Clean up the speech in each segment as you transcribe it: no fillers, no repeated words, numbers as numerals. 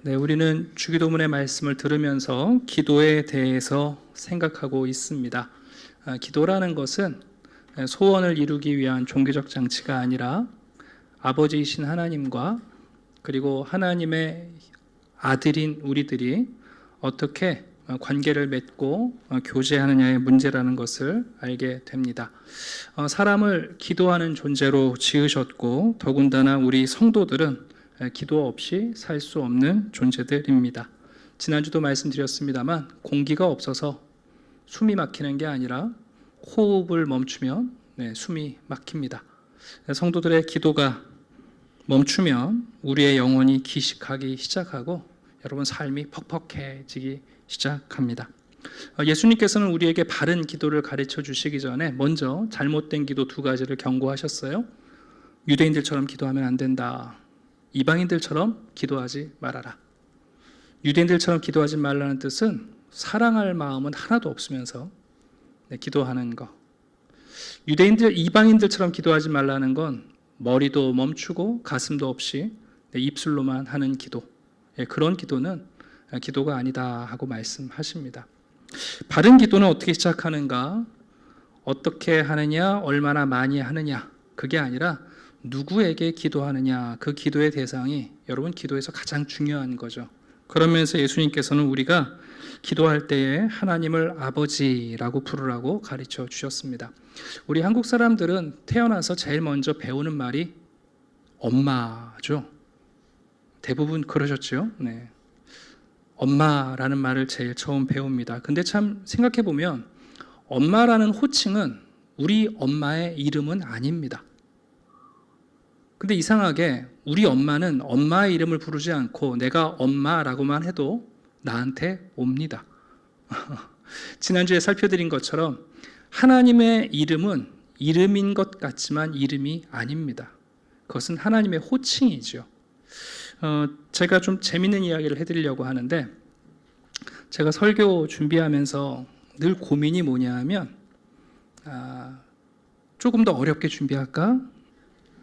네, 우리는 주기도문의 말씀을 들으면서 기도에 대해서 생각하고 있습니다. 기도라는 것은 소원을 이루기 위한 종교적 장치가 아니라 아버지이신 하나님과 그리고 하나님의 아들인 우리들이 어떻게 관계를 맺고 교제하느냐의 문제라는 것을 알게 됩니다. 사람을 기도하는 존재로 지으셨고 더군다나 우리 성도들은 기도 없이 살 수 없는 존재들입니다. 지난주도 말씀드렸습니다만 공기가 없어서 숨이 막히는 게 아니라 호흡을 멈추면 숨이 막힙니다. 성도들의 기도가 멈추면 우리의 영혼이 기식하기 시작하고 여러분 삶이 퍽퍽해지기 시작합니다. 예수님께서는 우리에게 바른 기도를 가르쳐 주시기 전에 먼저 잘못된 기도 두 가지를 경고하셨어요. 유대인들처럼 기도하면 안 된다. 이방인들처럼 기도하지 말아라. 유대인들처럼 기도하지 말라는 뜻은 사랑할 마음은 하나도 없으면서 기도하는 거. 이방인들처럼 기도하지 말라는 건 머리도 멈추고 가슴도 없이 입술로만 하는 기도. 그런 기도는 기도가 아니다 하고 말씀하십니다. 바른 기도는 어떻게 시작하는가? 어떻게 하느냐? 얼마나 많이 하느냐? 그게 아니라 누구에게 기도하느냐, 그 기도의 대상이 여러분 기도에서 가장 중요한 거죠. 그러면서 예수님께서는 우리가 기도할 때에 하나님을 아버지라고 부르라고 가르쳐 주셨습니다. 우리 한국 사람들은 태어나서 제일 먼저 배우는 말이 엄마죠. 대부분 그러셨죠. 네. 엄마라는 말을 제일 처음 배웁니다. 근데 참 생각해 보면 엄마라는 호칭은 우리 엄마의 이름은 아닙니다. 근데 이상하게 우리 엄마는 엄마의 이름을 부르지 않고 내가 엄마라고만 해도 나한테 옵니다. 지난주에 살펴드린 것처럼 하나님의 이름은 이름인 것 같지만 이름이 아닙니다. 그것은 하나님의 호칭이죠. 제가 좀 재밌는 이야기를 해드리려고 하는데 제가 설교 준비하면서 늘 고민이 뭐냐 하면 조금 더 어렵게 준비할까?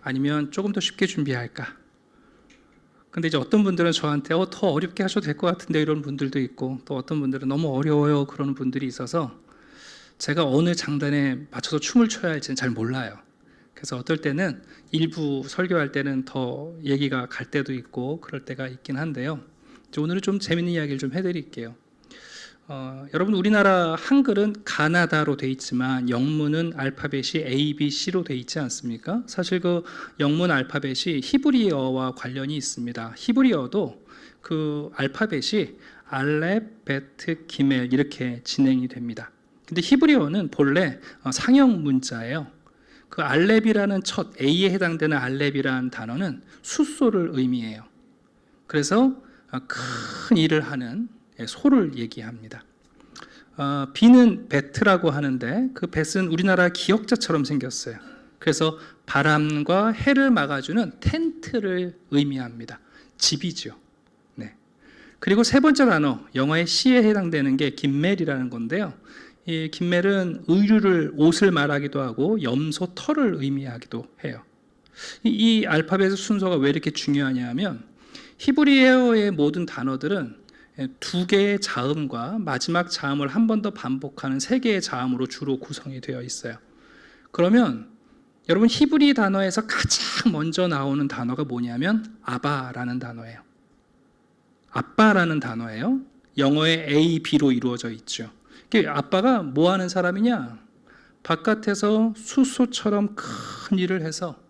아니면 조금 더 쉽게 준비할까? 근데 이제 어떤 분들은 저한테 더 어렵게 하셔도 될 것 같은데 이런 분들도 있고 또 어떤 분들은 너무 어려워요 그러는 분들이 있어서 제가 어느 장단에 맞춰서 춤을 춰야 할지는 잘 몰라요. 그래서 어떨 때는 일부 설교할 때는 더 얘기가 갈 때도 있고 그럴 때가 있긴 한데요. 오늘은 좀 재밌는 이야기를 좀 해드릴게요. 여러분 우리나라 한글은 가나다로 돼 있지만 영문은 알파벳이 A, B, C로 돼 있지 않습니까? 사실 그 영문 알파벳이 히브리어와 관련이 있습니다. 히브리어도 그 알파벳이 알렙, 베트, 기멜 이렇게 진행이 됩니다. 근데 히브리어는 본래 상형 문자예요. 그 알렙이라는 첫 A에 해당되는 알렙이라는 단어는 숫소를 의미해요. 그래서 큰 일을 하는 소를 얘기합니다. B는 배트라고 하는데 그 뱃은 우리나라 기역자처럼 생겼어요. 그래서 바람과 해를 막아주는 텐트를 의미합니다. 집이죠. 네. 그리고 세 번째 단어 영어의 C에 해당되는 게 김멜이라는 건데요. 이 김멜은 의류를 옷을 말하기도 하고 염소 털을 의미하기도 해요. 이 알파벳의 순서가 왜 이렇게 중요하냐 하면 히브리어의 모든 단어들은 두 개의 자음과 마지막 자음을 한 번 더 반복하는 세 개의 자음으로 주로 구성이 되어 있어요. 그러면 여러분 히브리 단어에서 가장 먼저 나오는 단어가 뭐냐면 아바라는 단어예요. 아빠라는 단어예요. 영어의 A, B로 이루어져 있죠. 아빠가 뭐 하는 사람이냐? 바깥에서 숫소처럼 큰 일을 해서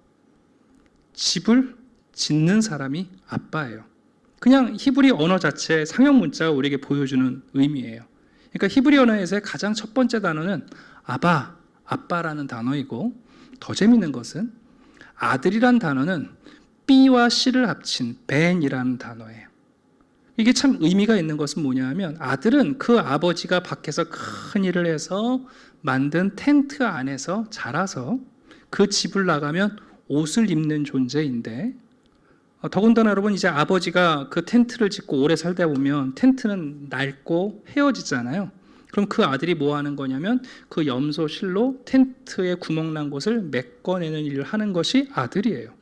집을 짓는 사람이 아빠예요. 그냥 히브리 언어 자체의 상형 문자가 우리에게 보여주는 의미예요. 그러니까 히브리 언어에서의 가장 첫 번째 단어는 아빠라는 단어이고 더 재밌는 것은 아들이란 단어는 B와 C를 합친 벤이라는 단어예요. 이게 참 의미가 있는 것은 뭐냐 하면 아들은 그 아버지가 밖에서 큰 일을 해서 만든 텐트 안에서 자라서 그 집을 나가면 옷을 입는 존재인데 더군다나 여러분 이제 아버지가 그 텐트를 짓고 오래 살다 보면 텐트는 낡고 헤어지잖아요. 그럼 그 아들이 뭐 하는 거냐면 그 염소 실로 텐트에 구멍 난 곳을 메꿔내는 일을 하는 것이 아들이에요.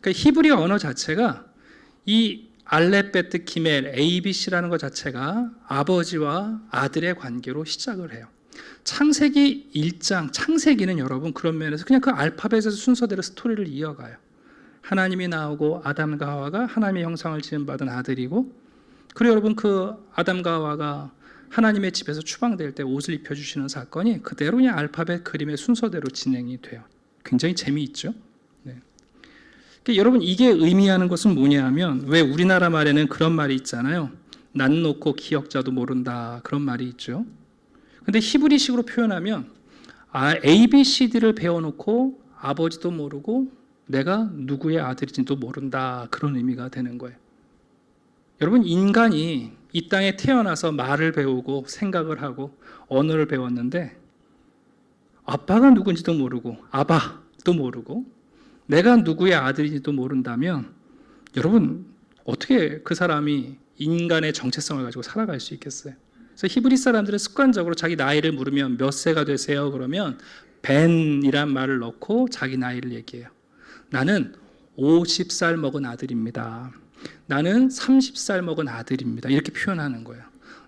그러니까 히브리 언어 자체가 이 알렙 베트 기멜 ABC라는 것 자체가 아버지와 아들의 관계로 시작을 해요. 창세기 1장, 창세기는 여러분 그런 면에서 그냥 그 알파벳의 순서대로 스토리를 이어가요. 하나님이 나오고 아담과 하와가 하나님의 형상을 지음받은 아들이고, 그리고 여러분 그 아담과 하와가 하나님의 집에서 추방될 때 옷을 입혀주시는 사건이 그대로 그냥 알파벳 그림의 순서대로 진행이 돼요. 굉장히 재미있죠. 네. 그러니까 여러분 이게 의미하는 것은 뭐냐 하면, 왜 우리나라 말에는 그런 말이 있잖아요. 난 놓고 기억자도 모른다, 그런 말이 있죠. 근데 히브리식으로 표현하면 ABCD를 배워놓고 아버지도 모르고 내가 누구의 아들인지도 모른다, 그런 의미가 되는 거예요. 여러분 인간이 이 땅에 태어나서 말을 배우고 생각을 하고 언어를 배웠는데 아빠가 누군지도 모르고 아바도 모르고 내가 누구의 아들인지도 모른다면 여러분 어떻게 그 사람이 인간의 정체성을 가지고 살아갈 수 있겠어요? 그래서 히브리 사람들은 습관적으로 자기 나이를 물으면 몇 세가 되세요? 그러면 벤이란 말을 넣고 자기 나이를 얘기해요. 나는 50살 먹은 아들입니다. 나는 30살 먹은 아들입니다. 이렇게 표현하는 거예요.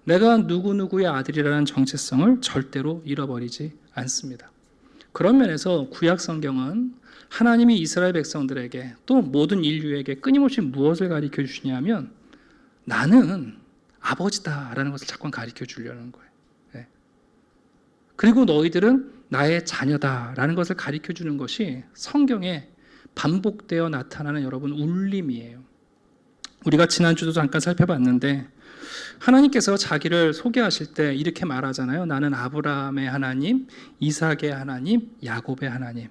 내가 누구누구의 아들이라는 정체성을 절대로 잃어버리지 않습니다. 그런 면에서 구약 성경은 하나님이 이스라엘 백성들에게 또 모든 인류에게 끊임없이 무엇을 가르쳐 주시냐면 나는 아버지다라는 것을 자꾸 가르쳐 주려는 거예요. 네. 그리고 너희들은 나의 자녀다라는 것을 가르쳐 주는 것이 성경에 반복되어 나타나는 여러분 울림이에요. 우리가 지난주도 잠깐 살펴봤는데 하나님께서 자기를 소개하실 때 이렇게 말하잖아요. 나는 아브라함의 하나님, 이삭의 하나님, 야곱의 하나님.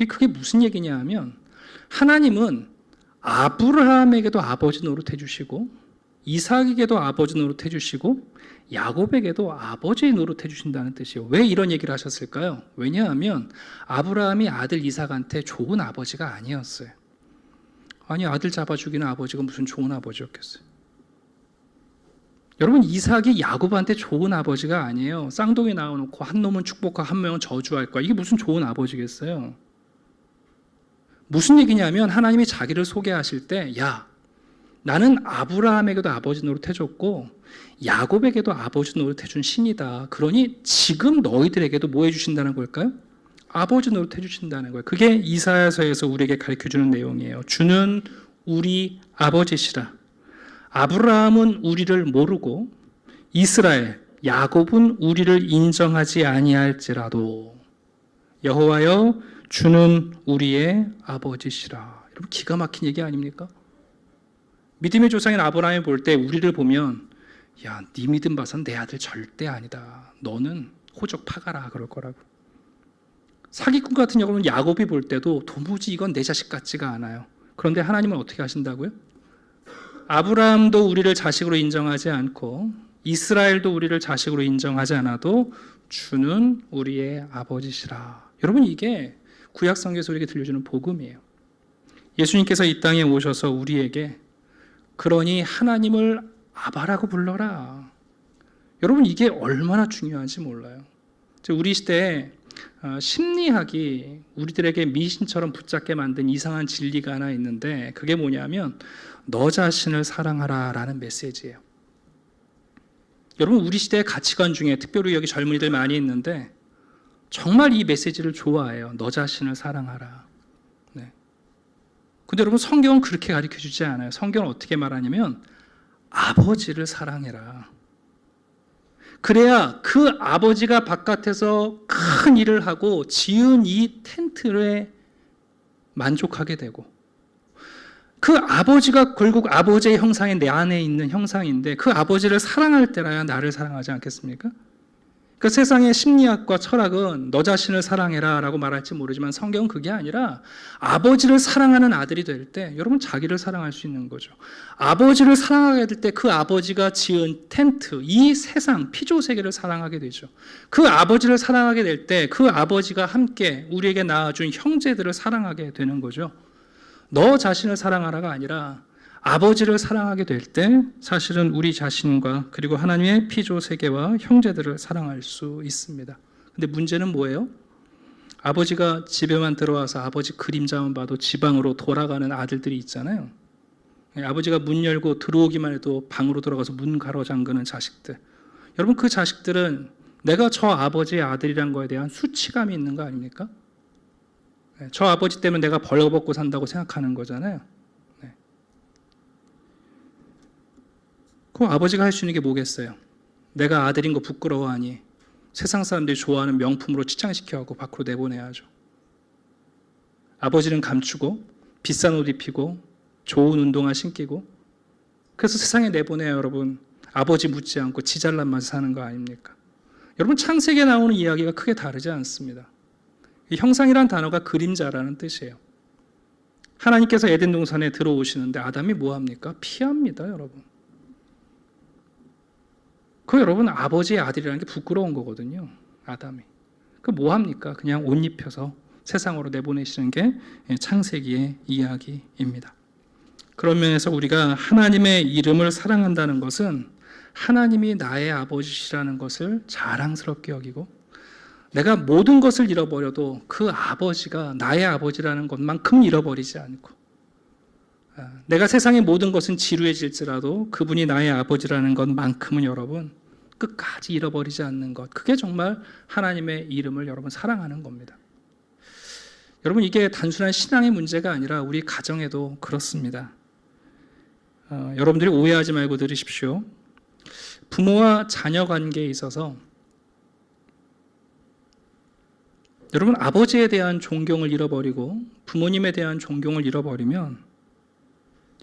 그게 무슨 얘기냐 하면 하나님은 아브라함에게도 아버지 노릇해 주시고 이삭에게도 아버지 노릇해 주시고 야곱에게도 아버지 노릇해 주신다는 뜻이에요. 왜 이런 얘기를 하셨을까요? 왜냐하면 아브라함이 아들 이삭한테 좋은 아버지가 아니었어요. 아니 아들 잡아 죽이는 아버지가 무슨 좋은 아버지였겠어요? 여러분 이삭이 야곱한테 좋은 아버지가 아니에요. 쌍둥이 낳아놓고 한 놈은 축복하고 한 명은 저주할 거야. 이게 무슨 좋은 아버지겠어요? 무슨 얘기냐면 하나님이 자기를 소개하실 때 야, 나는 아브라함에게도 아버지 노릇해줬고 야곱에게도 아버지 노릇해준 신이다. 그러니 지금 너희들에게도 뭐 해주신다는 걸까요? 아버지 노릇해주신다는 거예요. 그게 이사야서에서 우리에게 가르쳐주는 내용이에요. 주는 우리 아버지시라. 아브라함은 우리를 모르고 이스라엘, 야곱은 우리를 인정하지 아니할지라도 여호와여 주는 우리의 아버지시라. 여러분 기가 막힌 얘기 아닙니까? 믿음의 조상인 아브라함이 볼 때 우리를 보면 야, 네 믿음 봐선 내 아들 절대 아니다. 너는 호적 파가라 그럴 거라고. 사기꾼 같은 여러분 야곱이 볼 때도 도무지 이건 내 자식 같지가 않아요. 그런데 하나님은 어떻게 하신다고요? 아브라함도 우리를 자식으로 인정하지 않고 이스라엘도 우리를 자식으로 인정하지 않아도 주는 우리의 아버지시라. 여러분 이게 구약 성경에서 우리에게 들려주는 복음이에요. 예수님께서 이 땅에 오셔서 우리에게 그러니 하나님을 아바라고 불러라. 여러분 이게 얼마나 중요한지 몰라요. 우리 시대에 심리학이 우리들에게 미신처럼 붙잡게 만든 이상한 진리가 하나 있는데 그게 뭐냐면 너 자신을 사랑하라 라는 메시지예요. 여러분 우리 시대의 가치관 중에 특별히 여기 젊은이들 많이 있는데 정말 이 메시지를 좋아해요. 너 자신을 사랑하라. 네. 근데 여러분 성경은 그렇게 가르쳐주지 않아요. 성경은 어떻게 말하냐면 아버지를 사랑해라. 그래야 그 아버지가 바깥에서 큰 일을 하고 지은 이 텐트에 만족하게 되고 그 아버지가 결국 아버지의 형상이 내 안에 있는 형상인데 그 아버지를 사랑할 때라야 나를 사랑하지 않겠습니까? 그 세상의 심리학과 철학은 너 자신을 사랑해라 라고 말할지 모르지만 성경은 그게 아니라 아버지를 사랑하는 아들이 될 때 여러분 자기를 사랑할 수 있는 거죠. 아버지를 사랑하게 될 때 그 아버지가 지은 텐트, 이 세상, 피조세계를 사랑하게 되죠. 그 아버지를 사랑하게 될 때 그 아버지가 함께 우리에게 낳아준 형제들을 사랑하게 되는 거죠. 너 자신을 사랑하라가 아니라 아버지를 사랑하게 될 때 사실은 우리 자신과 그리고 하나님의 피조 세계와 형제들을 사랑할 수 있습니다. 근데 문제는 뭐예요? 아버지가 집에만 들어와서 아버지 그림자만 봐도 지방으로 돌아가는 아들들이 있잖아요. 아버지가 문 열고 들어오기만 해도 방으로 들어가서 문 가로 잠그는 자식들. 여러분, 그 자식들은 내가 저 아버지의 아들이란 거에 대한 수치감이 있는 거 아닙니까? 저 아버지 때문에 내가 벌거벗고 산다고 생각하는 거잖아요. 그 아버지가 할 수 있는 게 뭐겠어요? 내가 아들인 거 부끄러워하니 세상 사람들이 좋아하는 명품으로 치장시켜갖고 밖으로 내보내야죠. 아버지는 감추고 비싼 옷 입히고 좋은 운동화 신기고, 그래서 세상에 내보내요. 여러분, 아버지 묻지 않고 지 잘난 맛 사는 거 아닙니까? 여러분, 창세기에 나오는 이야기가 크게 다르지 않습니다. 이 형상이란 단어가 그림자라는 뜻이에요. 하나님께서 에덴 동산에 들어오시는데 아담이 뭐합니까? 피합니다. 여러분, 그 여러분 아버지의 아들이라는 게 부끄러운 거거든요. 아담이 그 뭐합니까? 그냥 옷 입혀서 세상으로 내보내시는 게 창세기의 이야기입니다. 그런 면에서 우리가 하나님의 이름을 사랑한다는 것은 하나님이 나의 아버지시라는 것을 자랑스럽게 여기고, 내가 모든 것을 잃어버려도 그 아버지가 나의 아버지라는 것만큼 잃어버리지 않고, 내가 세상의 모든 것은 지루해질지라도 그분이 나의 아버지라는 것만큼은 여러분 끝까지 잃어버리지 않는 것, 그게 정말 하나님의 이름을 여러분 사랑하는 겁니다. 여러분, 이게 단순한 신앙의 문제가 아니라 우리 가정에도 그렇습니다. 여러분들이 오해하지 말고 들으십시오. 부모와 자녀 관계에 있어서 여러분 아버지에 대한 존경을 잃어버리고 부모님에 대한 존경을 잃어버리면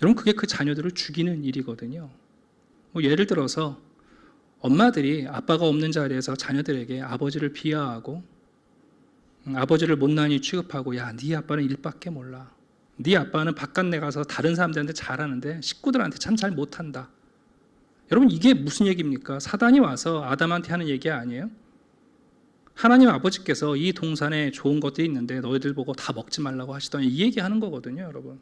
여러분 그게 그 자녀들을 죽이는 일이거든요. 예를 들어서 엄마들이 아빠가 없는 자리에서 자녀들에게 아버지를 비하하고 아버지를 못난이 취급하고, 야, 네 아빠는 일밖에 몰라, 네 아빠는 바깥 나가서 다른 사람들한테 잘하는데 식구들한테 참 잘 못한다. 여러분, 이게 무슨 얘기입니까? 사단이 와서 아담한테 하는 얘기 아니에요? 하나님 아버지께서 이 동산에 좋은 것들이 있는데 너희들 보고 다 먹지 말라고 하시더니 이 얘기하는 거거든요. 여러분,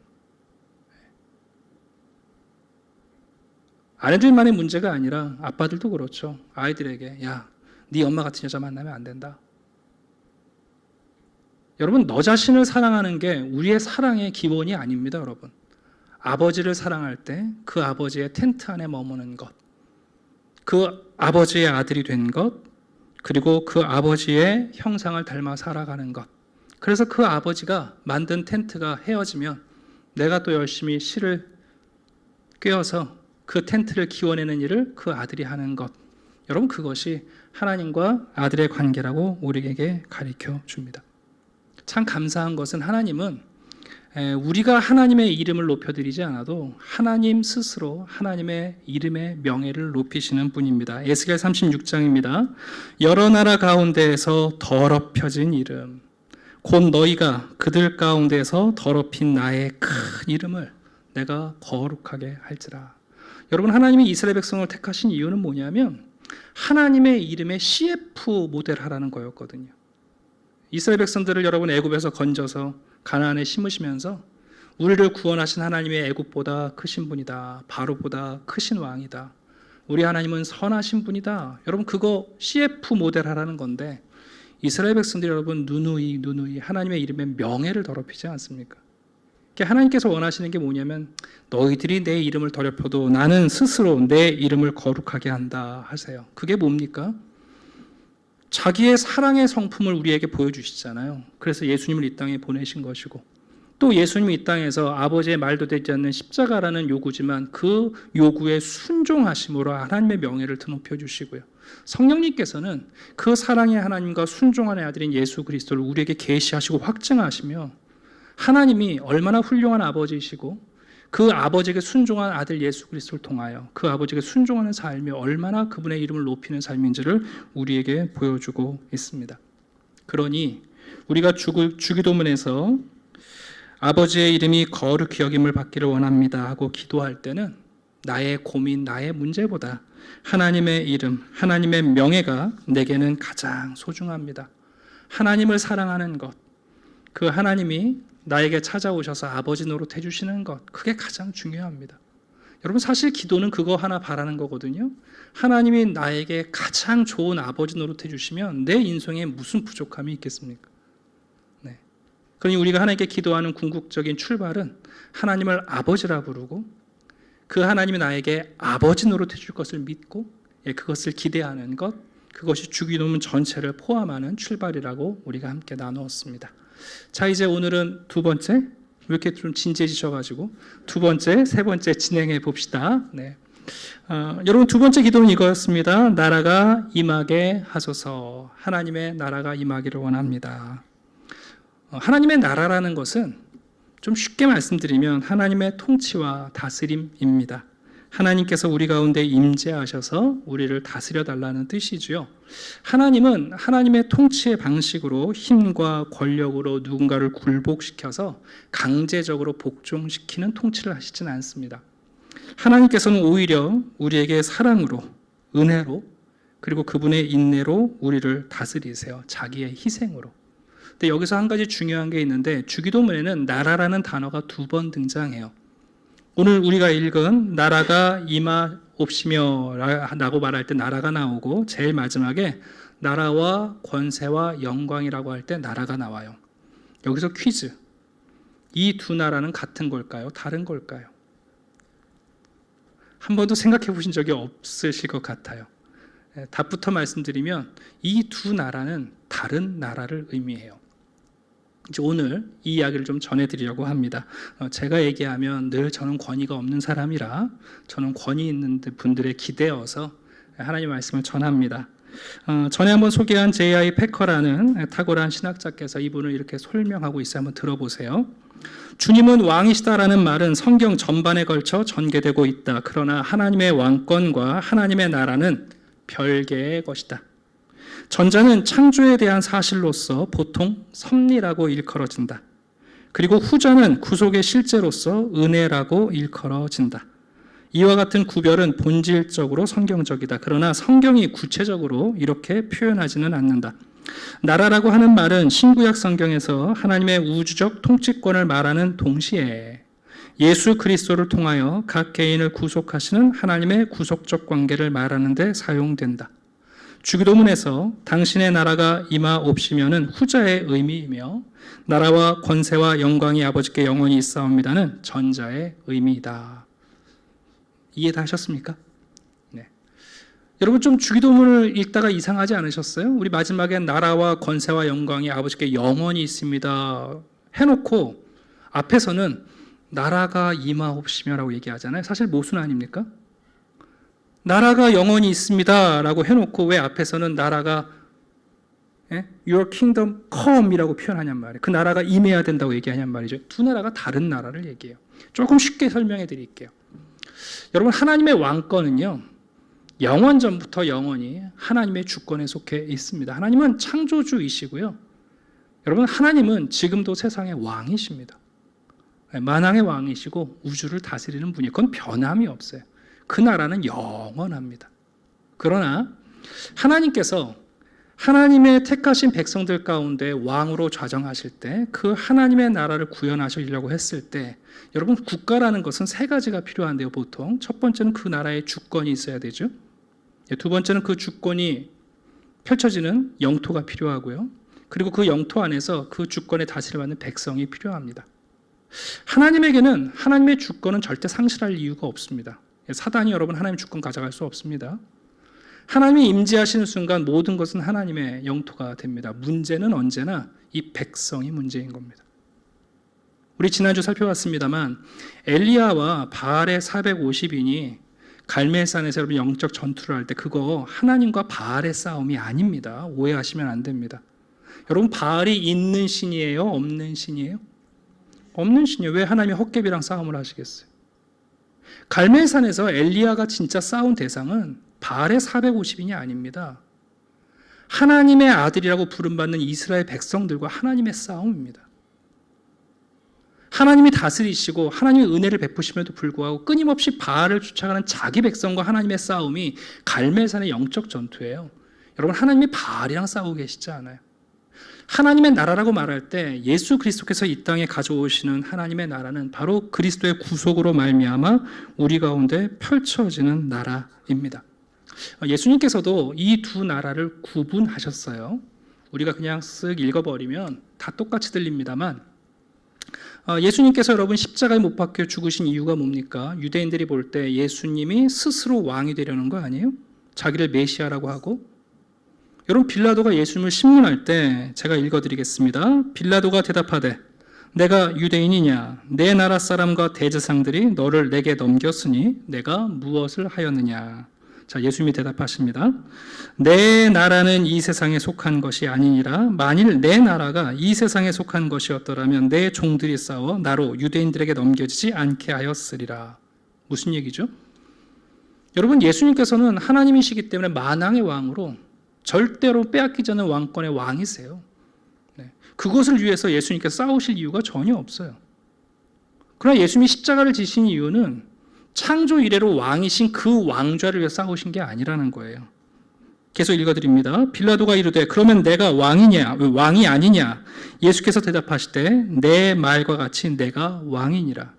아내들만의 문제가 아니라 아빠들도 그렇죠. 아이들에게, 야, 네 엄마 같은 여자 만나면 안 된다. 여러분, 너 자신을 사랑하는 게 우리의 사랑의 기본이 아닙니다. 여러분, 아버지를 사랑할 때 그 아버지의 텐트 안에 머무는 것, 그 아버지의 아들이 된 것, 그리고 그 아버지의 형상을 닮아 살아가는 것. 그래서 그 아버지가 만든 텐트가 헤어지면 내가 또 열심히 실을 꿰어서 그 텐트를 기워내는 일을 그 아들이 하는 것. 여러분, 그것이 하나님과 아들의 관계라고 우리에게 가르쳐 줍니다. 참 감사한 것은 하나님은 우리가 하나님의 이름을 높여드리지 않아도 하나님 스스로 하나님의 이름의 명예를 높이시는 분입니다. 에스겔 36장입니다. 여러 나라 가운데에서 더럽혀진 이름, 곧 너희가 그들 가운데서 더럽힌 나의 큰 이름을 내가 거룩하게 할지라. 여러분, 하나님이 이스라엘 백성을 택하신 이유는 뭐냐면 하나님의 이름의 CF 모델하라는 거였거든요. 이스라엘 백성들을 여러분 애굽에서 건져서 가나안에 심으시면서 우리를 구원하신 하나님의 애굽보다 크신 분이다, 바로보다 크신 왕이다, 우리 하나님은 선하신 분이다. 여러분, 그거 CF 모델하라는 건데 이스라엘 백성들이 여러분 누누이 하나님의 이름의 명예를 더럽히지 않습니까? 하나님께서 원하시는 게 뭐냐면 너희들이 내 이름을 더럽혀도 나는 스스로 내 이름을 거룩하게 한다 하세요. 그게 뭡니까? 자기의 사랑의 성품을 우리에게 보여주시잖아요. 그래서 예수님을 이 땅에 보내신 것이고, 또 예수님이 이 땅에서 아버지의 말도 되지 않는 십자가라는 요구지만 그 요구에 순종하심으로 하나님의 명예를 드높여 주시고요. 성령님께서는 그 사랑의 하나님과 순종하는 아들인 예수 그리스도를 우리에게 계시하시고 확증하시며 하나님이 얼마나 훌륭한 아버지이시고 그 아버지에게 순종한 아들 예수 그리스도를 통하여 그 아버지에게 순종하는 삶이 얼마나 그분의 이름을 높이는 삶인지를 우리에게 보여주고 있습니다. 그러니 우리가 주기도문에서 아버지의 이름이 거룩히 여김을 받기를 원합니다 하고 기도할 때는 나의 고민, 나의 문제보다 하나님의 이름, 하나님의 명예가 내게는 가장 소중합니다. 하나님을 사랑하는 것, 그 하나님이 나에게 찾아오셔서 아버지 노릇 해주시는 것, 그게 가장 중요합니다. 여러분, 사실 기도는 그거 하나 바라는 거거든요. 하나님이 나에게 가장 좋은 아버지 노릇 해주시면 내 인생에 무슨 부족함이 있겠습니까? 네. 그러니 우리가 하나님께 기도하는 궁극적인 출발은 하나님을 아버지라 부르고 그 하나님이 나에게 아버지 노릇해 줄 것을 믿고 그것을 기대하는 것, 그것이 주기도문 전체를 포함하는 출발이라고 우리가 함께 나누었습니다. 자, 이제 오늘은 두 번째, 왜 이렇게 좀 진지해지셔가지고 두 번째, 세 번째 진행해 봅시다. 네. 여러분, 두 번째 기도는 이거였습니다. 나라가 임하게 하소서. 하나님의 나라가 임하기를 원합니다. 하나님의 나라라는 것은 좀 쉽게 말씀드리면 하나님의 통치와 다스림입니다. 하나님께서 우리 가운데 임재하셔서 우리를 다스려 달라는 뜻이지요. 하나님은 하나님의 통치의 방식으로 힘과 권력으로 누군가를 굴복시켜서 강제적으로 복종시키는 통치를 하시진 않습니다. 하나님께서는 오히려 우리에게 사랑으로, 은혜로, 그리고 그분의 인내로 우리를 다스리세요. 자기의 희생으로. 근데 여기서 한 가지 중요한 게 있는데, 주기도문에는 나라라는 단어가 2번 등장해요. 오늘 우리가 읽은 나라가 임하옵시며 라고 말할 때 나라가 나오고, 제일 마지막에 나라와 권세와 영광이라고 할 때 나라가 나와요. 여기서 퀴즈. 이 두 나라는 같은 걸까요? 다른 걸까요? 한 번도 생각해 보신 적이 없으실 것 같아요. 답부터 말씀드리면 이 두 나라는 다른 나라를 의미해요. 이제 오늘 이 이야기를 좀 전해드리려고 합니다. 제가 얘기하면 늘 저는 권위가 없는 사람이라 저는 권위 있는 분들에 기대어서 하나님의 말씀을 전합니다. 전에 한번 소개한 J.I. 패커라는 탁월한 신학자께서 이분을 이렇게 설명하고 있어요. 한번 들어보세요. 주님은 왕이시다라는 말은 성경 전반에 걸쳐 전개되고 있다. 그러나 하나님의 왕권과 하나님의 나라는 별개의 것이다. 전자는 창조에 대한 사실로서 보통 섭리라고 일컬어진다. 그리고 후자는 구속의 실제로서 은혜라고 일컬어진다. 이와 같은 구별은 본질적으로 성경적이다. 그러나 성경이 구체적으로 이렇게 표현하지는 않는다. 나라라고 하는 말은 신구약 성경에서 하나님의 우주적 통치권을 말하는 동시에 예수 그리스도를 통하여 각 개인을 구속하시는 하나님의 구속적 관계를 말하는 데 사용된다. 주기도문에서 당신의 나라가 임하옵시면은 후자의 의미이며 나라와 권세와 영광이 아버지께 영원히 있사옵니다는 전자의 의미이다. 이해 다 하셨습니까? 네. 여러분, 좀 주기도문을 읽다가 이상하지 않으셨어요? 우리 마지막에 나라와 권세와 영광이 아버지께 영원히 있습니다 해놓고 앞에서는 나라가 임하옵시며라고 얘기하잖아요. 사실 모순 아닙니까? 나라가 영원히 있습니다 라고 해놓고 왜 앞에서는 나라가 Your kingdom come 이라고 표현하냔 말이에요. 그 나라가 임해야 된다고 얘기하냔 말이죠. 두 나라가 다른 나라를 얘기해요. 조금 쉽게 설명해 드릴게요. 여러분, 하나님의 왕권은요, 영원 전부터 영원히 하나님의 주권에 속해 있습니다. 하나님은 창조주이시고요. 여러분, 하나님은 지금도 세상의 왕이십니다. 만왕의 왕이시고 우주를 다스리는 분이에요. 그건 변함이 없어요. 그 나라는 영원합니다. 그러나 하나님께서 하나님의 택하신 백성들 가운데 왕으로 좌정하실 때 그 하나님의 나라를 구현하시려고 했을 때 여러분, 국가라는 것은 세 가지가 필요한데요. 보통 첫 번째는 그 나라의 주권이 있어야 되죠. 두 번째는 그 주권이 펼쳐지는 영토가 필요하고요. 그리고 그 영토 안에서 그 주권의 다스림을 받는 백성이 필요합니다. 하나님에게는 하나님의 주권은 절대 상실할 이유가 없습니다. 사단이 여러분 하나님 주권 가져갈 수 없습니다. 하나님이 임재하시는 순간 모든 것은 하나님의 영토가 됩니다. 문제는 언제나 이 백성이 문제인 겁니다. 우리 지난주 살펴봤습니다만 엘리야와 바알의 450인이 갈멜산에서 여러분 영적 전투를 할 때 그거 하나님과 바알의 싸움이 아닙니다. 오해하시면 안 됩니다. 여러분, 바알이 있는 신이에요? 없는 신이에요? 없는 신이에요. 왜 하나님이 헛개비랑 싸움을 하시겠어요? 갈멜산에서 엘리야가 진짜 싸운 대상은 바알의 450인이 아닙니다. 하나님의 아들이라고 부름받는 이스라엘 백성들과 하나님의 싸움입니다. 하나님이 다스리시고 하나님의 은혜를 베푸심에도 불구하고 끊임없이 바알을 쫓아가는 자기 백성과 하나님의 싸움이 갈멜산의 영적 전투예요. 여러분, 하나님이 바알이랑 싸우고 계시지 않아요. 하나님의 나라라고 말할 때 예수 그리스도께서 이 땅에 가져오시는 하나님의 나라는 바로 그리스도의 구속으로 말미암아 우리 가운데 펼쳐지는 나라입니다. 예수님께서도 이 두 나라를 구분하셨어요. 우리가 그냥 쓱 읽어버리면 다 똑같이 들립니다만 예수님께서 여러분 십자가에 못 박혀 죽으신 이유가 뭡니까? 유대인들이 볼 때 예수님이 스스로 왕이 되려는 거 아니에요? 자기를 메시아라고 하고. 여러분, 빌라도가 예수님을 신문할 때 제가 읽어드리겠습니다. 빌라도가 대답하되 내가 유대인이냐? 내 나라 사람과 대제사장들이 너를 내게 넘겼으니 내가 무엇을 하였느냐? 자, 예수님이 대답하십니다. 내 나라는 이 세상에 속한 것이 아니니라. 만일 내 나라가 이 세상에 속한 것이었더라면 내 종들이 싸워 나로 유대인들에게 넘겨지지 않게 하였으리라. 무슨 얘기죠? 여러분, 예수님께서는 하나님이시기 때문에 만왕의 왕으로 절대로 빼앗기지 않는 왕권의 왕이세요. 그것을 위해서 예수님께서 싸우실 이유가 전혀 없어요. 그러나 예수님이 십자가를 지신 이유는 창조 이래로 왕이신 그 왕좌를 위해 싸우신 게 아니라는 거예요. 계속 읽어드립니다. 빌라도가 이르되 그러면 내가 왕이냐 왕이 아니냐? 예수께서 대답하시되 내 말과 같이 내가 왕이니라.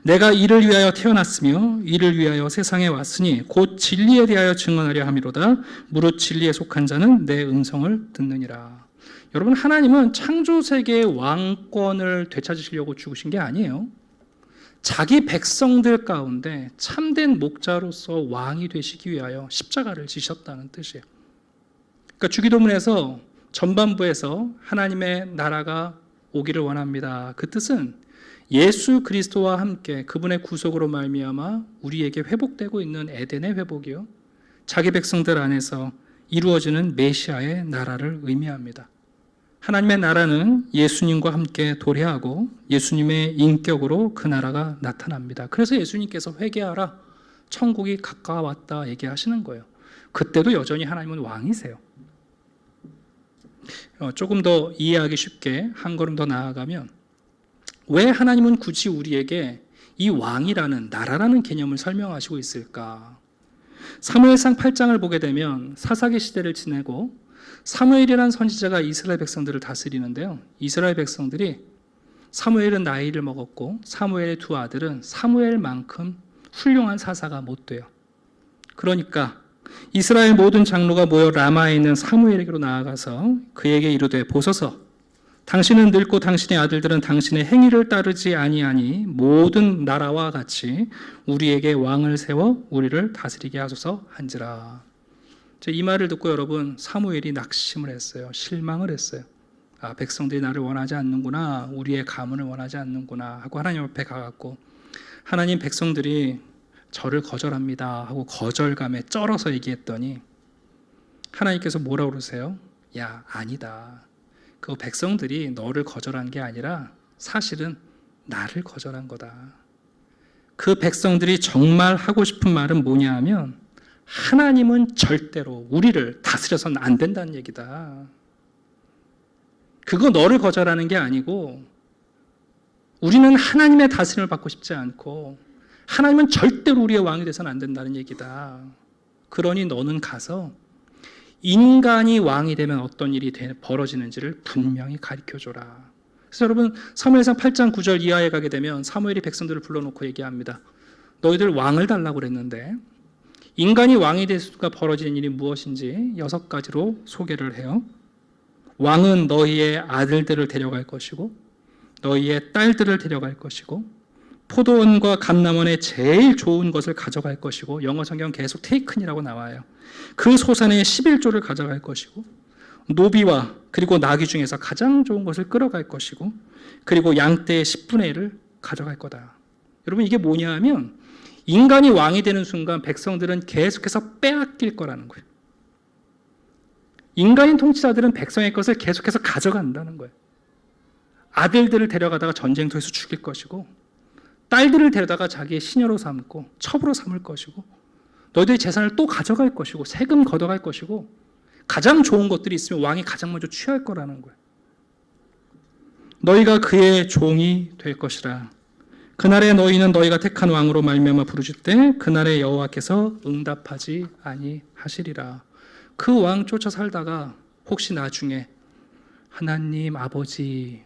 내가 이를 위하여 태어났으며 이를 위하여 세상에 왔으니 곧 진리에 대하여 증언하려 함이로다. 무릇 진리에 속한 자는 내 음성을 듣느니라. 여러분, 하나님은 창조세계의 왕권을 되찾으시려고 죽으신 게 아니에요. 자기 백성들 가운데 참된 목자로서 왕이 되시기 위하여 십자가를 지셨다는 뜻이에요. 그러니까 주기도문에서 전반부에서 하나님의 나라가 오기를 원합니다. 그 뜻은 예수 그리스도와 함께 그분의 구속으로 말미암아 우리에게 회복되고 있는 에덴의 회복이요, 자기 백성들 안에서 이루어지는 메시아의 나라를 의미합니다. 하나님의 나라는 예수님과 함께 도래하고 예수님의 인격으로 그 나라가 나타납니다. 그래서 예수님께서 회개하라, 천국이 가까웠다 얘기하시는 거예요. 그때도 여전히 하나님은 왕이세요. 조금 더 이해하기 쉽게 한 걸음 더 나아가면, 왜 하나님은 굳이 우리에게 이 왕이라는, 나라라는 개념을 설명하시고 있을까? 사무엘상 8장을 보게 되면 사사기 시대를 지내고 사무엘이라는 선지자가 이스라엘 백성들을 다스리는데요, 이스라엘 백성들이 사무엘은 나이를 먹었고 사무엘의 두 아들은 사무엘만큼 훌륭한 사사가 못 돼요. 그러니까 이스라엘 모든 장로가 모여 라마에 있는 사무엘에게로 나아가서 그에게 이르되 보소서, 당신은 늙고 당신의 아들들은 당신의 행위를 따르지 아니하니 모든 나라와 같이 우리에게 왕을 세워 우리를 다스리게 하소서 한지라. 이 말을 듣고 여러분, 사무엘이 낙심을 했어요. 실망을 했어요. 아, 백성들이 나를 원하지 않는구나, 우리의 가문을 원하지 않는구나 하고 하나님 앞에 가갖고, 하나님, 백성들이 저를 거절합니다 하고 거절감에 쩔어서 얘기했더니 하나님께서 뭐라고 그러세요? 야, 아니다. 그 백성들이 너를 거절한 게 아니라 사실은 나를 거절한 거다. 그 백성들이 정말 하고 싶은 말은 뭐냐 하면, 하나님은 절대로 우리를 다스려서는 안 된다는 얘기다. 그거 너를 거절하는 게 아니고, 우리는 하나님의 다스림을 받고 싶지 않고 하나님은 절대로 우리의 왕이 돼서는 안 된다는 얘기다. 그러니 너는 가서 인간이 왕이 되면 어떤 일이 벌어지는지를 분명히 가르쳐줘라. 그래서 여러분, 사무엘상 8장 9절 이하에 가게 되면 사무엘이 백성들을 불러놓고 얘기합니다. 너희들 왕을 달라고 그랬는데 인간이 왕이 될 수가 벌어지는 일이 무엇인지 6가지로 소개를 해요. 왕은 너희의 아들들을 데려갈 것이고 너희의 딸들을 데려갈 것이고 포도원과 감람원의 제일 좋은 것을 가져갈 것이고, 영어 성경 계속 테이큰이라고 나와요. 그 소산의 11조를 가져갈 것이고, 노비와 그리고 나귀 중에서 가장 좋은 것을 끌어갈 것이고, 그리고 양떼의 10분의 1을 가져갈 거다. 여러분, 이게 뭐냐 하면 인간이 왕이 되는 순간 백성들은 계속해서 빼앗길 거라는 거예요. 인간인 통치자들은 백성의 것을 계속해서 가져간다는 거예요. 아들들을 데려가다가 전쟁터에서 죽일 것이고, 딸들을 데려다가 자기의 시녀로 삼고 첩으로 삼을 것이고, 너희들의 재산을 또 가져갈 것이고 세금 걷어갈 것이고, 가장 좋은 것들이 있으면 왕이 가장 먼저 취할 거라는 거예요. 너희가 그의 종이 될 것이라. 그날에 너희는 너희가 택한 왕으로 말미암아 부르짖되 그날에 여호와께서 응답하지 아니하시리라. 그 왕 쫓아 살다가 혹시 나중에 하나님 아버지,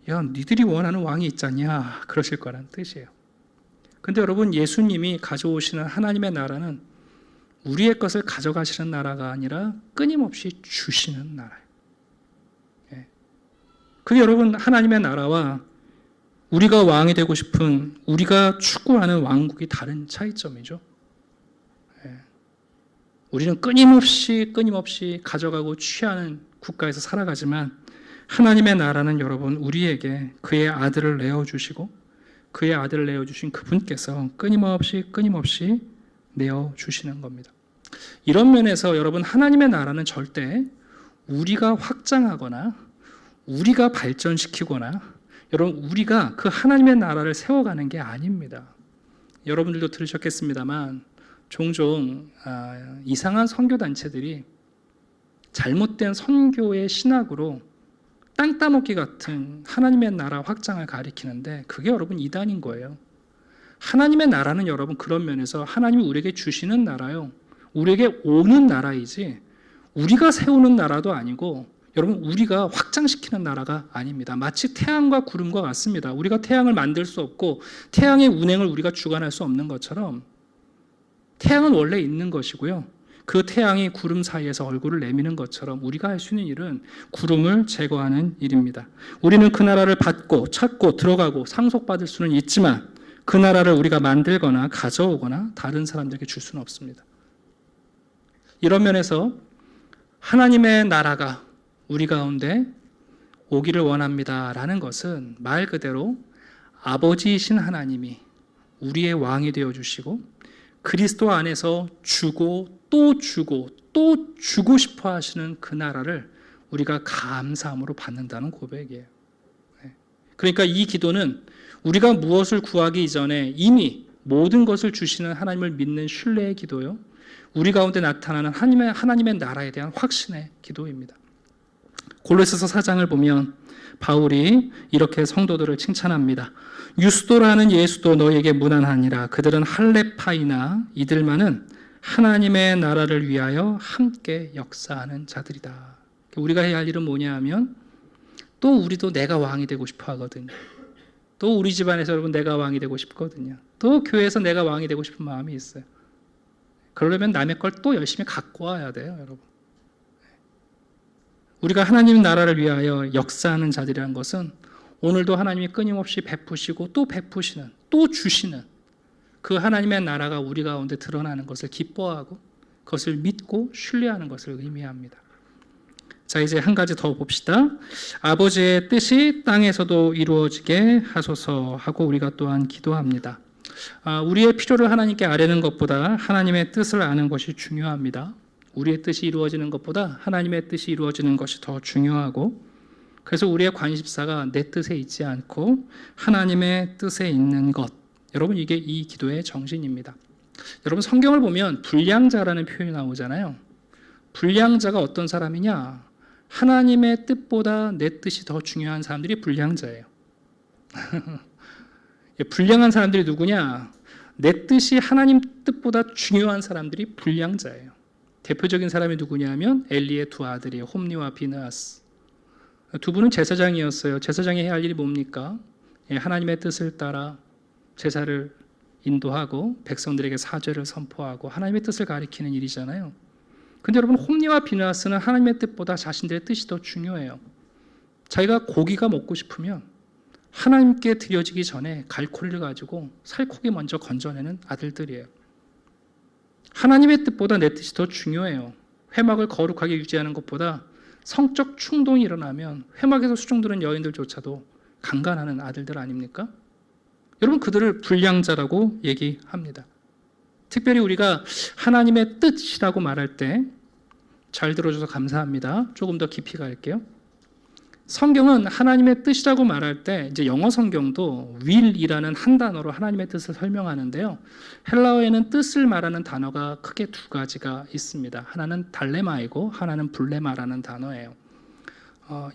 야, 니들이 원하는 왕이 있잖냐, 그러실 거란 뜻이에요. 근데 여러분, 예수님이 가져오시는 하나님의 나라는 우리의 것을 가져가시는 나라가 아니라 끊임없이 주시는 나라예요. 그게 여러분, 하나님의 나라와 우리가 왕이 되고 싶은, 우리가 추구하는 왕국이 다른 차이점이죠. 우리는 끊임없이 가져가고 취하는 국가에서 살아가지만 하나님의 나라는 여러분 우리에게 그의 아들을 내어주시고 그의 아들을 내어주신 그분께서 끊임없이 내어주시는 겁니다. 이런 면에서 여러분 하나님의 나라는 절대 우리가 확장하거나 우리가 발전시키거나 여러분 우리가 그 하나님의 나라를 세워가는 게 아닙니다. 여러분들도 들으셨겠습니다만 종종 이상한 선교단체들이 잘못된 선교의 신학으로 땅 따먹기 같은 하나님의 나라 확장을 가리키는데 그게 여러분 이단인 거예요. 하나님의 나라는 여러분 그런 면에서 하나님이 우리에게 주시는 나라요. 우리에게 오는 나라이지 우리가 세우는 나라도 아니고 여러분 우리가 확장시키는 나라가 아닙니다. 마치 태양과 구름과 같습니다. 우리가 태양을 만들 수 없고 태양의 운행을 우리가 주관할 수 없는 것처럼 태양은 원래 있는 것이고요. 그 태양이 구름 사이에서 얼굴을 내미는 것처럼 우리가 할 수 있는 일은 구름을 제거하는 일입니다. 우리는 그 나라를 받고 찾고 들어가고 상속받을 수는 있지만 그 나라를 우리가 만들거나 가져오거나 다른 사람들에게 줄 수는 없습니다. 이런 면에서 하나님의 나라가 우리 가운데 오기를 원합니다라는 것은 말 그대로 아버지이신 하나님이 우리의 왕이 되어주시고 그리스도 안에서 주고 또 주고 싶어 하시는 그 나라를 우리가 감사함으로 받는다는 고백이에요. 그러니까 이 기도는 우리가 무엇을 구하기 이전에 이미 모든 것을 주시는 하나님을 믿는 신뢰의 기도요. 우리 가운데 나타나는 하나님의 나라에 대한 확신의 기도입니다. 골로새서 4장을 보면 바울이 이렇게 성도들을 칭찬합니다. 유스도라는 예수도 너희에게 무난하니라. 그들은 할레파이나 이들만은 하나님의 나라를 위하여 함께 역사하는 자들이다. 우리가 해야 할 일은 뭐냐 하면 또 우리도 내가 왕이 되고 싶어 하거든요. 또 우리 집안에서 여러분 내가 왕이 되고 싶거든요. 또 교회에서 내가 왕이 되고 싶은 마음이 있어요. 그러려면 남의 걸 또 열심히 갖고 와야 돼요, 여러분. 우리가 하나님 나라를 위하여 역사하는 자들이라는 것은 오늘도 하나님이 끊임없이 베푸시고 또 베푸시는, 또 주시는 그 하나님의 나라가 우리 가운데 드러나는 것을 기뻐하고 그것을 믿고 신뢰하는 것을 의미합니다. 자, 이제 한 가지 더 봅시다. 아버지의 뜻이 땅에서도 이루어지게 하소서 하고 우리가 또한 기도합니다. 우리의 필요를 하나님께 아뢰는 것보다 하나님의 뜻을 아는 것이 중요합니다. 우리의 뜻이 이루어지는 것보다 하나님의 뜻이 이루어지는 것이 더 중요하고 그래서 우리의 관심사가 내 뜻에 있지 않고 하나님의 뜻에 있는 것. 여러분 이게 이 기도의 정신입니다. 여러분 성경을 보면 불량자라는 표현이 나오잖아요. 불량자가 어떤 사람이냐? 하나님의 뜻보다 내 뜻이 더 중요한 사람들이 불량자예요. 불량한 사람들이 누구냐? 내 뜻이 하나님 뜻보다 중요한 사람들이 불량자예요. 대표적인 사람이 누구냐 하면 엘리의 두 아들이에요. 홈니와 비느하스. 두 분은 제사장이었어요. 제사장이 해야 할 일이 뭡니까? 하나님의 뜻을 따라 제사를 인도하고 백성들에게 사죄를 선포하고 하나님의 뜻을 가리키는 일이잖아요. 근데 여러분 홈니와 비느하스는 하나님의 뜻보다 자신들의 뜻이 더 중요해요. 자기가 고기가 먹고 싶으면 하나님께 드려지기 전에 갈고리를 가지고 살코기 먼저 건져내는 아들들이에요. 하나님의 뜻보다 내 뜻이 더 중요해요. 회막을 거룩하게 유지하는 것보다 성적 충동이 일어나면 회막에서 수종드는 여인들조차도 강간하는 아들들 아닙니까? 여러분 그들을 불량자라고 얘기합니다. 특별히 우리가 하나님의 뜻이라고 말할 때 잘 들어줘서 감사합니다. 조금 더 깊이 갈게요. 성경은 하나님의 뜻이라고 말할 때 이제 영어 성경도 will이라는 한 단어로 하나님의 뜻을 설명하는데요. 헬라어에는 뜻을 말하는 단어가 크게 두 가지가 있습니다. 하나는 달레마이고 하나는 블레마라는 단어예요.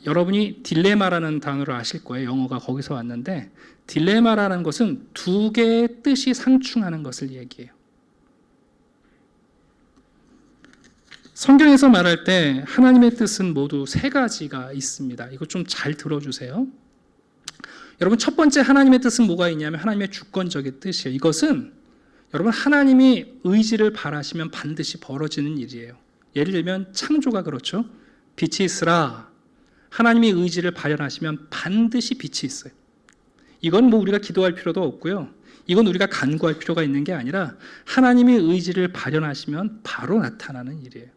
여러분이 딜레마라는 단어를 아실 거예요. 영어가 거기서 왔는데 딜레마라는 것은 두 개의 뜻이 상충하는 것을 얘기해요. 성경에서 말할 때 하나님의 뜻은 모두 세 가지가 있습니다. 이거 좀 잘 들어주세요. 여러분 첫 번째 하나님의 뜻은 뭐가 있냐면 하나님의 주권적인 뜻이에요. 이것은 여러분 하나님이 의지를 바라시면 반드시 벌어지는 일이에요. 예를 들면 창조가 그렇죠. 빛이 있으라. 하나님이 의지를 발현하시면 반드시 빛이 있어요. 이건 뭐 우리가 기도할 필요도 없고요. 이건 우리가 간구할 필요가 있는 게 아니라 하나님의 의지를 발현하시면 바로 나타나는 일이에요.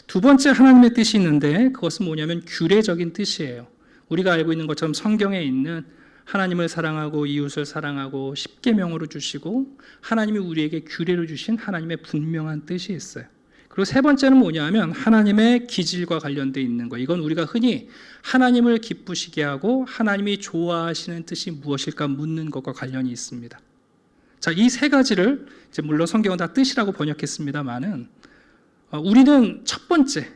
두 번째 하나님의 뜻이 있는데 그것은 뭐냐면 규례적인 뜻이에요. 우리가 알고 있는 것처럼 성경에 있는 하나님을 사랑하고 이웃을 사랑하고 십계명으로 주시고 하나님이 우리에게 규례로 주신 하나님의 분명한 뜻이 있어요. 그리고 세 번째는 뭐냐면 하나님의 기질과 관련되어 있는 거. 이건 우리가 흔히 하나님을 기쁘시게 하고 하나님이 좋아하시는 뜻이 무엇일까 묻는 것과 관련이 있습니다. 자, 이 세 가지를 이제 물론 성경은 다 뜻이라고 번역했습니다만은 우리는 첫 번째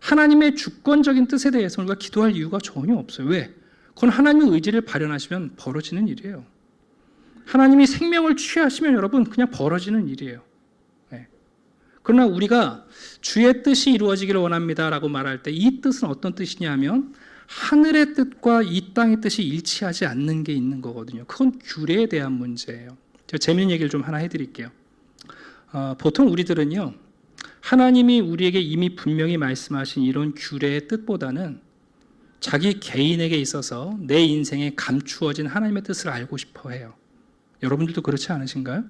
하나님의 주권적인 뜻에 대해서 우리가 기도할 이유가 전혀 없어요. 왜? 그건 하나님의 의지를 발현하시면 벌어지는 일이에요. 하나님이 생명을 취하시면 여러분 그냥 벌어지는 일이에요. 네. 그러나 우리가 주의 뜻이 이루어지기를 원합니다라고 말할 때 이 뜻은 어떤 뜻이냐면 하늘의 뜻과 이 땅의 뜻이 일치하지 않는 게 있는 거거든요. 그건 규례에 대한 문제예요. 제가 재미있는 얘기를 좀 하나 해드릴게요. 보통 우리들은요, 하나님이 우리에게 이미 분명히 말씀하신 이런 규례의 뜻보다는 자기 개인에게 있어서 내 인생에 감추어진 하나님의 뜻을 알고 싶어 해요. 여러분들도 그렇지 않으신가요?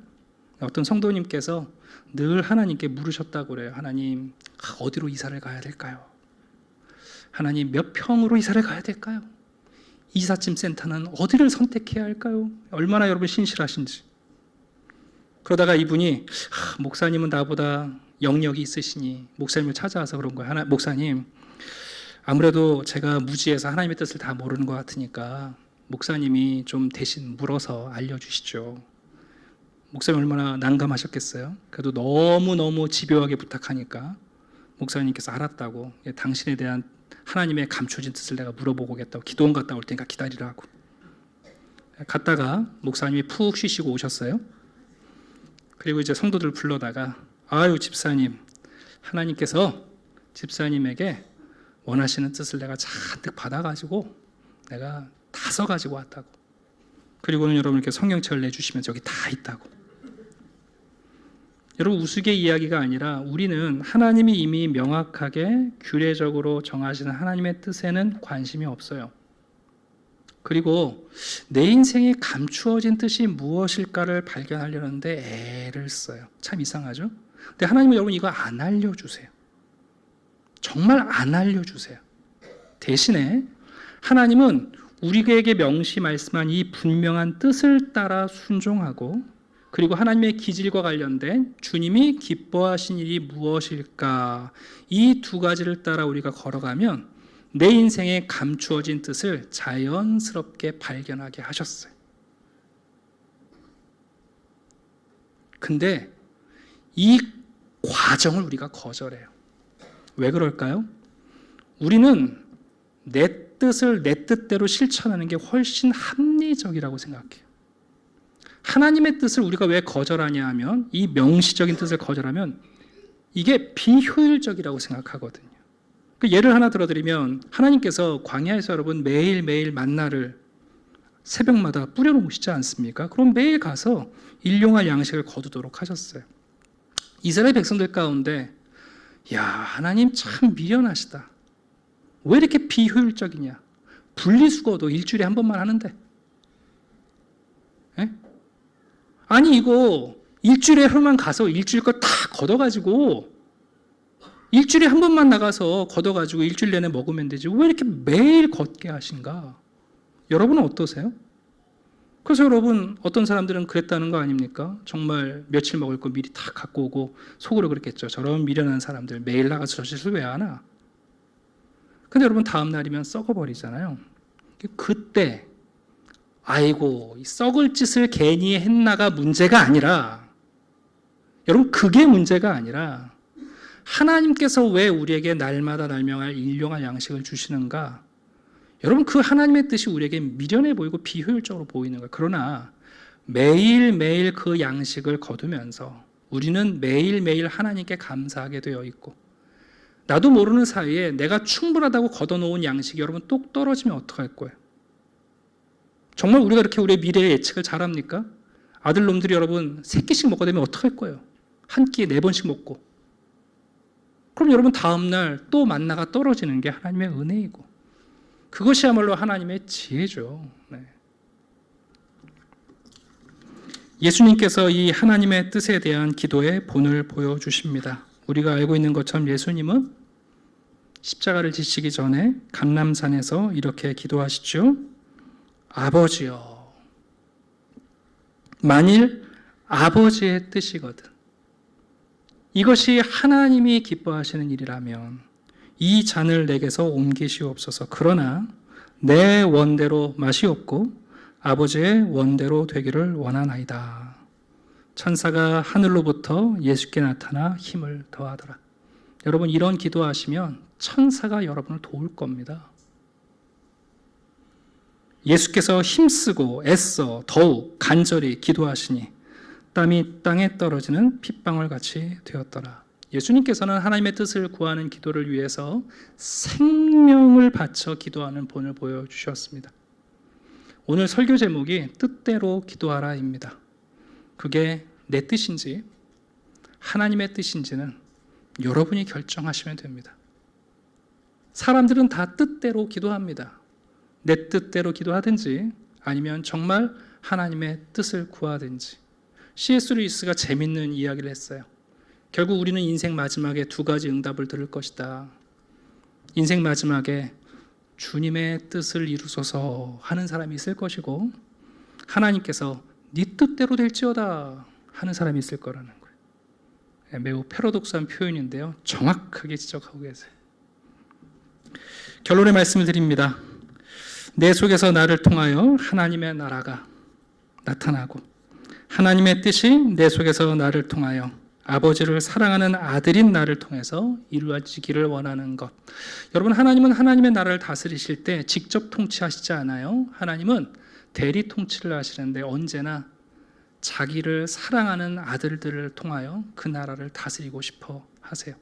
어떤 성도님께서 늘 하나님께 물으셨다고 그래요. 하나님, 어디로 이사를 가야 될까요? 하나님, 몇 평으로 이사를 가야 될까요? 이삿짐 센터는 어디를 선택해야 할까요? 얼마나 여러분 신실하신지. 그러다가 이분이 목사님은 나보다 영역이 있으시니 목사님을 찾아와서 그런 거예요. 목사님, 아무래도 제가 무지해서 하나님의 뜻을 다 모르는 것 같으니까 목사님이 좀 대신 물어서 알려주시죠. 목사님 얼마나 난감하셨겠어요. 그래도 너무너무 집요하게 부탁하니까 목사님께서 알았다고, 당신에 대한 하나님의 감춰진 뜻을 내가 물어보고 오겠다고, 기도원 갔다 올 테니까 기다리라고. 갔다가 목사님이 푹 쉬시고 오셨어요. 그리고 이제 성도들 불러다가, 아유 집사님, 하나님께서 집사님에게 원하시는 뜻을 내가 잔뜩 받아가지고 내가 다 써가지고 왔다고. 그리고는 여러분께 성경책을 내주시면 저기 다 있다고. 여러분, 우스개 이야기가 아니라 우리는 하나님이 이미 명확하게 규례적으로 정하시는 하나님의 뜻에는 관심이 없어요. 그리고 내 인생에 감추어진 뜻이 무엇일까를 발견하려는데 애를 써요. 참 이상하죠? 근데 하나님은 여러분 이거 안 알려주세요. 정말 안 알려주세요. 대신에 하나님은 우리에게 명시 말씀한 이 분명한 뜻을 따라 순종하고, 그리고 하나님의 기질과 관련된 주님이 기뻐하신 일이 무엇일까, 이 두 가지를 따라 우리가 걸어가면 내 인생에 감추어진 뜻을 자연스럽게 발견하게 하셨어요. 근데 이 과정을 우리가 거절해요. 왜 그럴까요? 우리는 내 뜻을 내 뜻대로 실천하는 게 훨씬 합리적이라고 생각해요. 하나님의 뜻을 우리가 왜 거절하냐 하면, 이 명시적인 뜻을 거절하면 이게 비효율적이라고 생각하거든요. 예를 하나 들어드리면, 하나님께서 광야에서 여러분 매일매일 만나를 새벽마다 뿌려놓으시지 않습니까? 그럼 매일 가서 일용할 양식을 거두도록 하셨어요. 이스라엘 백성들 가운데, 야, 하나님 참 미련하시다. 왜 이렇게 비효율적이냐? 분리수거도 일주일에 한 번만 하는데. 에? 아니 이거 일주일에 하루만 가서 일주일 거 다 걷어가지고 일주일에 한 번만 나가서 걷어가지고 일주일 내내 먹으면 되지. 왜 이렇게 매일 걷게 하신가? 여러분은 어떠세요? 그래서 여러분, 어떤 사람들은 그랬다는 거 아닙니까? 정말 며칠 먹을 거 미리 다 갖고 오고 속으로 그랬겠죠. 저런 미련한 사람들 매일 나가서 저 짓을 왜 하나? 근데 여러분, 다음 날이면 썩어버리잖아요. 그때 아이고, 이 썩을 짓을 괜히 했나가 문제가 아니라, 여러분, 그게 문제가 아니라 하나님께서 왜 우리에게 날마다 날명할 일용할 양식을 주시는가? 여러분, 그 하나님의 뜻이 우리에게 미련해 보이고 비효율적으로 보이는 거예요. 그러나 매일매일 그 양식을 거두면서 우리는 매일매일 하나님께 감사하게 되어 있고, 나도 모르는 사이에 내가 충분하다고 걷어놓은 양식이 여러분 똑 떨어지면 어떡할 거예요? 정말 우리가 이렇게 우리의 미래의 예측을 잘합니까? 아들놈들이 여러분 3끼씩 먹게 되면 어떡할 거예요? 한 끼에 4번씩 먹고. 그럼 여러분 다음날 또 만나가 떨어지는 게 하나님의 은혜이고, 그것이야말로 하나님의 지혜죠. 네. 예수님께서 이 하나님의 뜻에 대한 기도의 본을 보여주십니다. 우리가 알고 있는 것처럼 예수님은 십자가를 지시기 전에 감람산에서 이렇게 기도하시죠. 아버지여, 만일 아버지의 뜻이거든, 이것이 하나님이 기뻐하시는 일이라면 이 잔을 내게서 옮기시옵소서. 그러나 내 원대로 마시옵고 아버지의 원대로 되기를 원하나이다. 천사가 하늘로부터 예수께 나타나 힘을 더하더라. 여러분, 이런 기도하시면 천사가 여러분을 도울 겁니다. 예수께서 힘쓰고 애써 더욱 간절히 기도하시니 땀이 땅에 떨어지는 핏방울 같이 되었더라. 예수님께서는 하나님의 뜻을 구하는 기도를 위해서 생명을 바쳐 기도하는 본을 보여주셨습니다. 오늘 설교 제목이 뜻대로 기도하라입니다. 그게 내 뜻인지 하나님의 뜻인지는 여러분이 결정하시면 됩니다. 사람들은 다 뜻대로 기도합니다. 내 뜻대로 기도하든지 아니면 정말 하나님의 뜻을 구하든지. C.S. 루이스가 재밌는 이야기를 했어요. 결국 우리는 인생 마지막에 두 가지 응답을 들을 것이다. 인생 마지막에 주님의 뜻을 이루소서 하는 사람이 있을 것이고, 하나님께서 네 뜻대로 될지어다 하는 사람이 있을 거라는 거예요. 매우 패러독스한 표현인데요, 정확하게 지적하고 계세요. 결론의 말씀을 드립니다. 내 속에서 나를 통하여 하나님의 나라가 나타나고 하나님의 뜻이 내 속에서 나를 통하여 아버지를 사랑하는 아들인 나를 통해서 이루어지기를 원하는 것. 여러분, 하나님은 하나님의 나라를 다스리실 때 직접 통치하시지 않아요. 하나님은 대리 통치를 하시는데 언제나 자기를 사랑하는 아들들을 통하여 그 나라를 다스리고 싶어 하세요.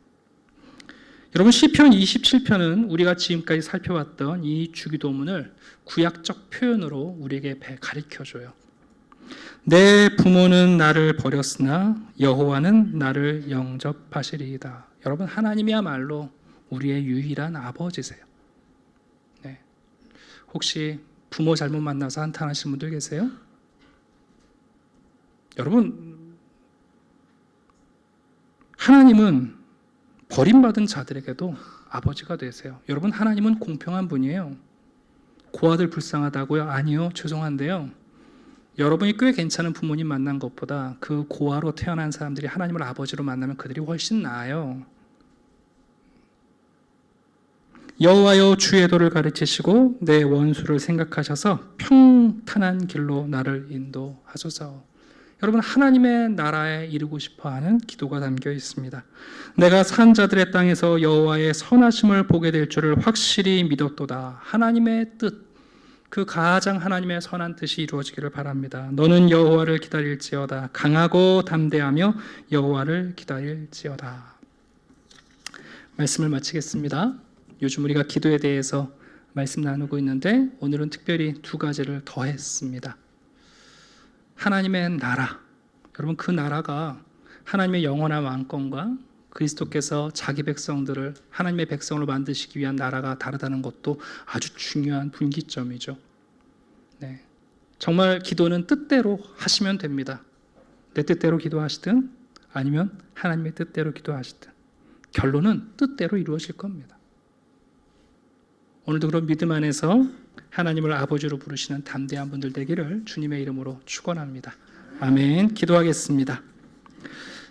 여러분, 시편 27편은 우리가 지금까지 살펴봤던 이 주기도문을 구약적 표현으로 우리에게 가르쳐줘요. 내 부모는 나를 버렸으나 여호와는 나를 영접하시리이다. 여러분, 하나님이야말로 우리의 유일한 아버지세요. 네. 혹시 부모 잘못 만나서 한탄하시는 분들 계세요? 여러분, 하나님은 버림받은 자들에게도 아버지가 되세요. 여러분, 하나님은 공평한 분이에요. 고아들 불쌍하다고요? 아니요, 죄송한데요, 여러분이 꽤 괜찮은 부모님 만난 것보다 그 고아로 태어난 사람들이 하나님을 아버지로 만나면 그들이 훨씬 나아요. 여호와여, 주의 도를 가르치시고 내 원수를 생각하셔서 평탄한 길로 나를 인도하소서. 여러분, 하나님의 나라에 이르고 싶어하는 기도가 담겨 있습니다. 내가 산 자들의 땅에서 여호와의 선하심을 보게 될 줄을 확실히 믿었도다. 하나님의 뜻, 그 가장 하나님의 선한 뜻이 이루어지기를 바랍니다. 너는 여호와를 기다릴지어다. 강하고 담대하며 여호와를 기다릴지어다. 말씀을 마치겠습니다. 요즘 우리가 기도에 대해서 말씀 나누고 있는데 오늘은 특별히 두 가지를 더했습니다. 하나님의 나라, 여러분, 그 나라가 하나님의 영원한 왕권과 그리스도께서 자기 백성들을 하나님의 백성으로 만드시기 위한 나라가 다르다는 것도 아주 중요한 분기점이죠. 네. 정말 기도는 뜻대로 하시면 됩니다. 내 뜻대로 기도하시든 아니면 하나님의 뜻대로 기도하시든 결론은 뜻대로 이루어질 겁니다. 오늘도 그런 믿음 안에서 하나님을 아버지로 부르시는 담대한 분들 되기를 주님의 이름으로 축원합니다. 아멘. 기도하겠습니다.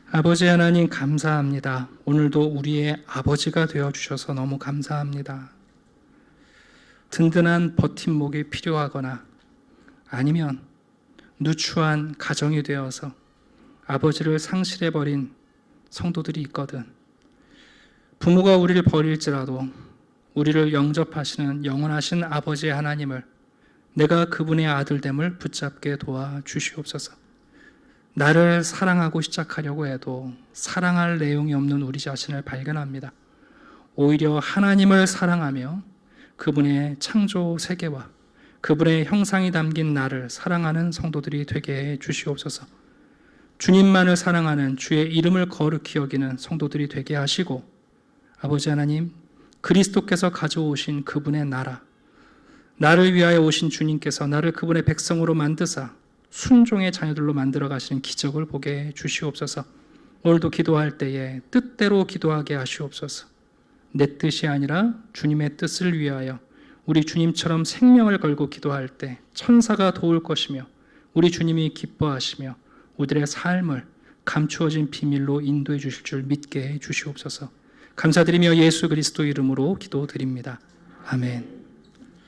아버지 하나님, 감사합니다. 오늘도 우리의 아버지가 되어주셔서 너무 감사합니다. 든든한 버팀목이 필요하거나 아니면 누추한 가정이 되어서 아버지를 상실해버린 성도들이 있거든. 부모가 우리를 버릴지라도 우리를 영접하시는 영원하신 아버지 하나님을, 내가 그분의 아들됨을 붙잡게 도와주시옵소서. 나를 사랑하고 시작하려고 해도 사랑할 내용이 없는 우리 자신을 발견합니다. 오히려 하나님을 사랑하며 그분의 창조 세계와 그분의 형상이 담긴 나를 사랑하는 성도들이 되게 해 주시옵소서. 주님만을 사랑하는, 주의 이름을 거룩히 여기는 성도들이 되게 하시고, 아버지 하나님, 그리스도께서 가져오신 그분의 나라, 나를 위하여 오신 주님께서 나를 그분의 백성으로 만드사 순종의 자녀들로 만들어 가시는 기적을 보게 해 주시옵소서. 오늘도 기도할 때에 뜻대로 기도하게 하시옵소서. 내 뜻이 아니라 주님의 뜻을 위하여 우리 주님처럼 생명을 걸고 기도할 때 천사가 도울 것이며 우리 주님이 기뻐하시며 우리들의 삶을 감추어진 비밀로 인도해 주실 줄 믿게 해 주시옵소서. 감사드리며 예수 그리스도 이름으로 기도드립니다. 아멘.